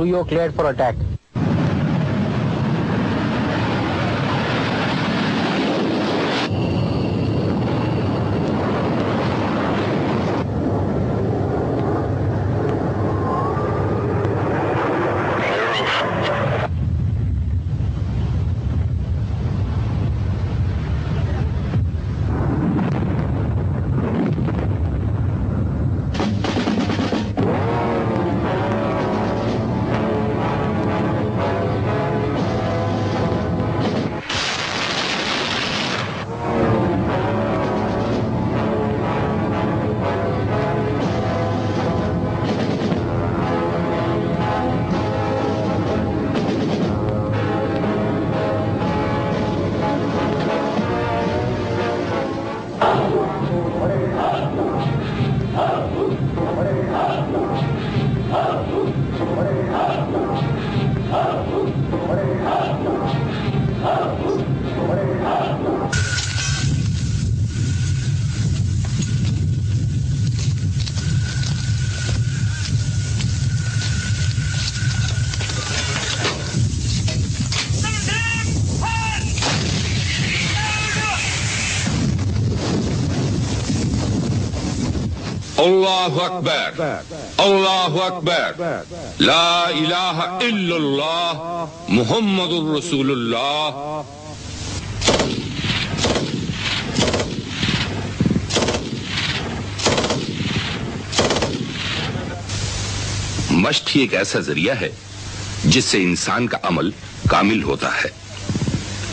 Fluo cleared for attack. اللہ اکبر اللہ اکبر لا الہ الا اللہ محمد الرسول اللہ. مشق ہی ایک ایسا ذریعہ ہے جس سے انسان کا عمل کامل ہوتا ہے.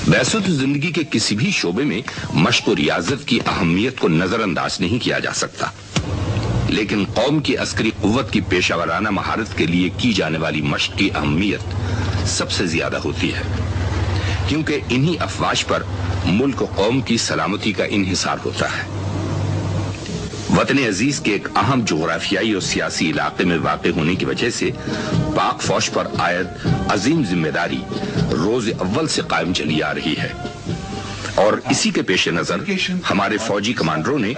ویسے تو زندگی کے کسی بھی شعبے میں مشق و ریاضت کی اہمیت کو نظر انداز نہیں کیا جا سکتا، لیکن قوم کی عسکری قوت کی پیشہ ورانہ مہارت کے لیے کی جانے والی مشق کی اہمیت سب سے زیادہ ہوتی ہے، کیونکہ انہی افواج پر ملک و قوم کی سلامتی کا انحصار ہوتا ہے. وطن عزیز کے ایک اہم جغرافیائی اور سیاسی علاقے میں واقع ہونے کی وجہ سے پاک فوج پر عائد عظیم ذمہ داری روز اول سے قائم چلی آ رہی ہے، اور اسی کے پیش نظر ہمارے فوجی کمانڈروں نے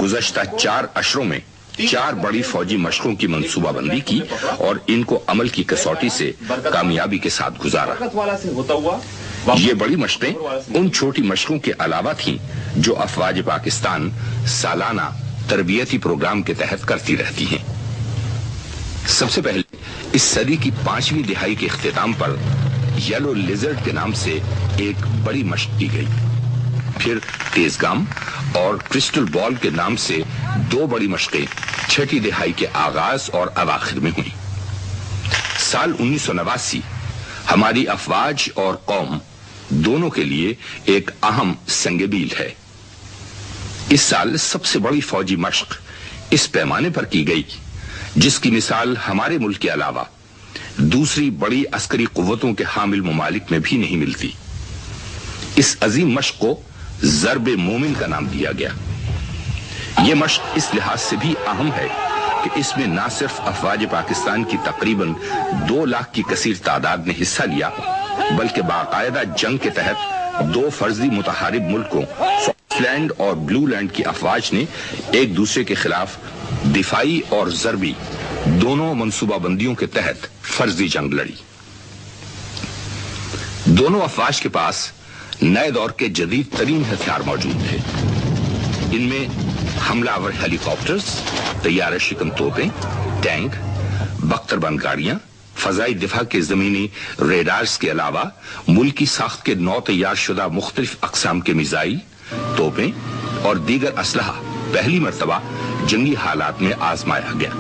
گزشتہ 4 اشروں میں 4 بڑی فوجی مشقوں کی منصوبہ بندی کی اور ان کو عمل کی کسوٹی سے کامیابی کے ساتھ گزارا. یہ بڑی مشقیں ان چھوٹی مشقوں کے علاوہ تھیں جو افواج پاکستان سالانہ تربیتی پروگرام کے تحت کرتی رہتی ہیں. سب سے پہلے اس صدی کی 5ویں دہائی کے اختتام پر یلو لیزرڈ کے نام سے ایک بڑی مشق کی گئی. پھر تیز گام اور کرسٹل بال کے نام سے 2 بڑی مشقیں 6ٹی دہائی کے آغاز اور اواخر میں ہوئیں. سال 1989 ہماری افواج اور قوم دونوں کے لیے ایک اہم سنگ میل ہے. اس سال سب سے بڑی فوجی مشق اس پیمانے پر کی گئی جس کی مثال ہمارے ملک کے علاوہ دوسری بڑی عسکری قوتوں کے حامل ممالک میں بھی نہیں ملتی. اس عظیم مشق کو ضرب مومن کا نام دیا گیا. یہ مشق اس لحاظ سے بھی اہم ہے کہ اس میں نہ صرف افواج پاکستان کی تقریباً 2 لاکھ کی کثیر تعداد نے حصہ لیا، بلکہ باقاعدہ جنگ کے تحت 2 فرضی متحارب ملکوں فالکلینڈ اور بلو لینڈ کی افواج نے ایک دوسرے کے خلاف دفاعی اور ضربی دونوں منصوبہ بندیوں کے تحت فرضی جنگ لڑی. دونوں افواج کے پاس نئے دور کے جدید ترین ہتھیار موجود تھے. ان میں حملہ آور ہیلی کاپٹرز، طیارہ شکن توپیں، ٹینک، بختر بند گاڑیاں، فضائی دفاع کے زمینی ریڈارز کے علاوہ ملکی ساخت کے نو تیار شدہ مختلف اقسام کے میزائل، توپیں اور دیگر اسلحہ پہلی مرتبہ جنگی حالات میں آزمایا گیا.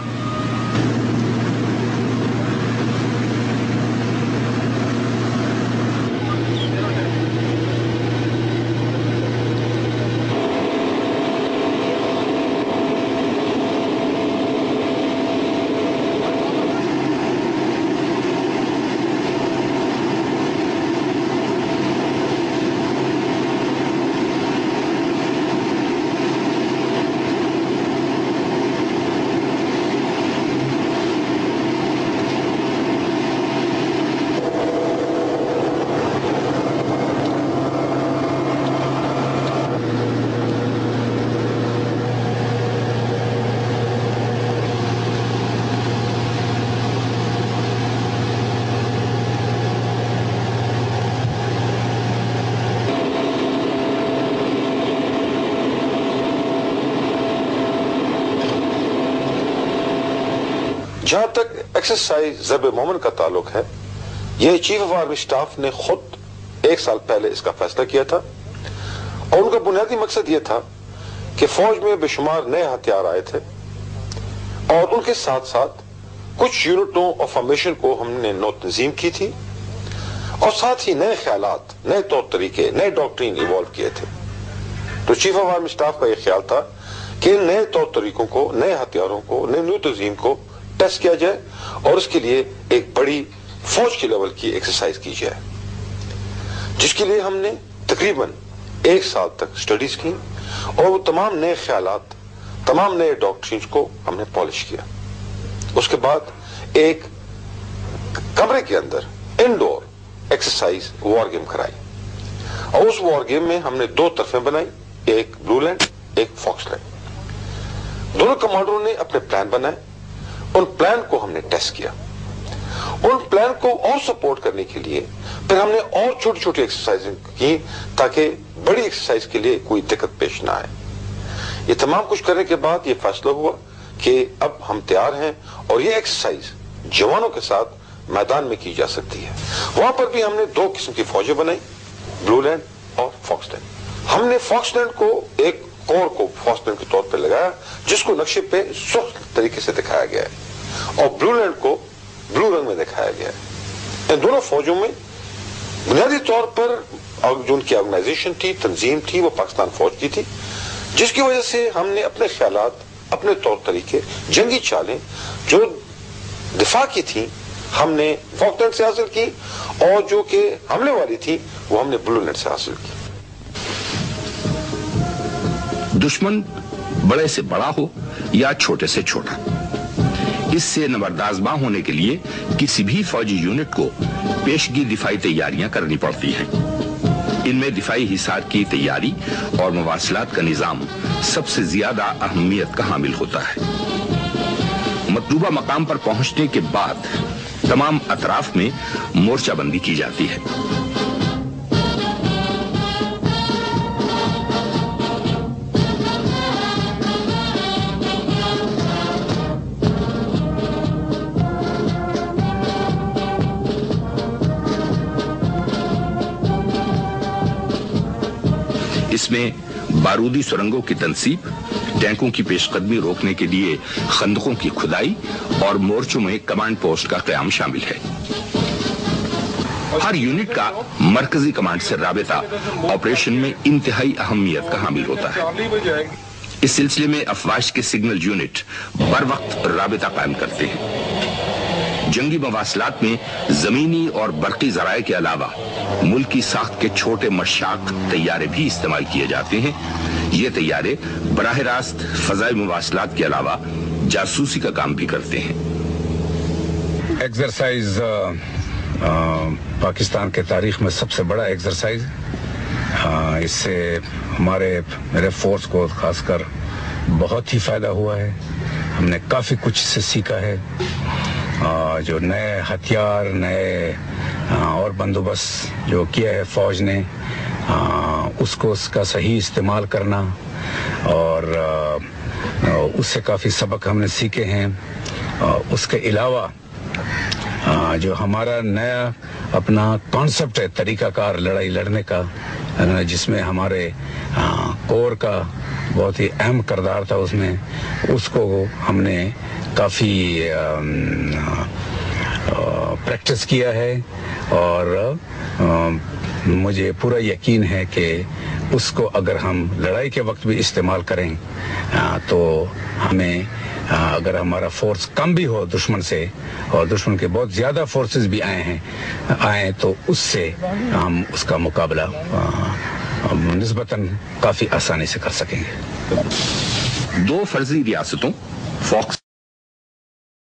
جہاں تک ایکسرسائز ضرب مومن کا تعلق ہے، یہ چیف آف آرمی سٹاف نے خود 1 سال پہلے اس کا فیصلہ کیا تھا، اور ان کا بنیادی مقصد یہ تھا کہ فوج میں بے شمار نئے ہتھیار آئے تھے، اور ان کے ساتھ ساتھ کچھ یونٹوں اور فارمیشن کو ہم نے نو تنظیم کی تھی، اور ساتھ ہی نئے خیالات، نئے طور طریقے، نئے ڈاکٹرین ایوالو کیے تھے۔ تو چیف آف آرمی سٹاف کا یہ خیال تھا کہ ان نئے طور طریقوں کو، نئے ہتھیاروں کو، نئے نیو تنظیم کو ٹیسٹ کیا جائے، اور اس کے لیے ایک بڑی فوج کے لیول کی ایکسرسائز کی جائے، جس کے لیے ہم نے تقریباً 1 سال تک سٹڈیز کی، اور وہ تمام نئے خیالات، تمام نئے ڈاکٹرینز کو ہم نے پالش کیا۔ اس کے بعد ایک کمرے کے اندر انڈور ایکسرسائز وار گیم کرائی، اور اس وار گیم میں ہم نے 2 طرفیں بنائی، ایک بلو لینڈ، ایک فاکس لینڈ۔ دونوں کمانڈروں نے اپنے پلان بنائے، ان پلان کو ہم نے ٹیسٹ کیا۔ ان پلان کو اور سپورٹ کرنے کے لیے پھر ہم نے اور چھوٹی چھوٹی ایکسرسائز کی، تاکہ بڑی ایکسرسائز کے لیے کوئی دقت پیش نہ آئے۔ یہ تمام کچھ کرنے کے بعد یہ فیصلہ ہوا کہ اب ہم تیار ہیں، اور یہ ایکسرسائز جوانوں کے ساتھ میدان میں کی جا سکتی ہے۔ وہاں پر بھی ہم نے 2 قسم کی فوجیں بنائی، بلو لینڈ اور فاکس لینڈ۔ ہم نے فاکس لینڈ کو ایک کور کو فاکس لینڈ کے طور پہ لگایا، جس کو نقشے پہ سرخ طریقے سے دکھایا گیا ہے، اور بلو لینڈ کو بلو رنگ میں دکھایا گیا ہے۔ ان دونوں فوجوں میں بنیادی طور پر جو ان کی آرگنائزیشن تھی، تنظیم تھی، وہ پاکستان فوج کی تھی، جس کی وجہ سے ہم نے اپنے خیالات، اپنے طور طریقے، جنگی چالیں جو دفاع کی تھیں ہم نے فاکس لینڈ سے حاصل کی، اور جو کہ حملے والی تھی وہ ہم نے بلو لینڈ سے حاصل کی۔ دشمن بڑے سے بڑا ہو یا چھوٹے سے چھوٹا، اس سے نبردازماں ہونے کے لیے کسی بھی فوجی یونٹ کو پیشگی دفاعی تیاریاں کرنی پڑتی ہیں۔ ان میں دفاعی حصار کی تیاری اور مواصلات کا نظام سب سے زیادہ اہمیت کا حامل ہوتا ہے۔ مطلوبہ مقام پر پہنچنے کے بعد تمام اطراف میں مورچہ بندی کی جاتی ہے۔ اس میں بارودی سرنگوں کی تنصیب، ٹینکوں کی پیش قدمی روکنے کے لیے خندقوں کی کھدائی، اور مورچوں میں کمانڈ پوسٹ کا قیام شامل ہے۔ ہر یونٹ کا مرکزی کمانڈ سے رابطہ آپریشن میں انتہائی اہمیت کا حامل ہوتا ہے۔ اس سلسلے میں افواج کے سگنل یونٹ بر وقت رابطہ قائم کرتے ہیں۔ جنگی مواصلات میں زمینی اور برقی ذرائع کے علاوہ ملکی ساخت کے چھوٹے مشاق طیارے بھی استعمال کیے جاتے ہیں۔ یہ طیارے براہ راست فضائی مواصلات کے علاوہ جاسوسی کا کام بھی کرتے ہیں۔ ایکسرسائز پاکستان کے تاریخ میں سب سے بڑا ایکسرسائز، اس سے میرے فورس کو خاص کر بہت ہی فائدہ ہوا ہے۔ ہم نے کافی کچھ سے سیکھا ہے، جو نئے ہتھیار، نئے اور بندوبست جو کیا ہے فوج نے، اس کا صحیح استعمال کرنا، اور اس سے کافی سبق ہم نے سیکھے ہیں۔ اس کے علاوہ جو ہمارا نیا اپنا کانسیپٹ ہے، طریقہ کار لڑائی لڑنے کا، جس میں ہمارے کور کا بہت ہی اہم کردار تھا، اس کو ہم نے کافی پریکٹس کیا ہے، اور مجھے پورا یقین ہے کہ اس کو اگر ہم لڑائی کے وقت بھی استعمال کریں تو ہمیں، اگر ہمارا فورس کم بھی ہو دشمن سے، اور دشمن کے بہت زیادہ فورسز بھی آئیں تو اس سے ہم اس کا مقابلہ نسبتاً کافی آسانی سے کر سکیں گے۔ 2 فرضی ریاستوں فاکس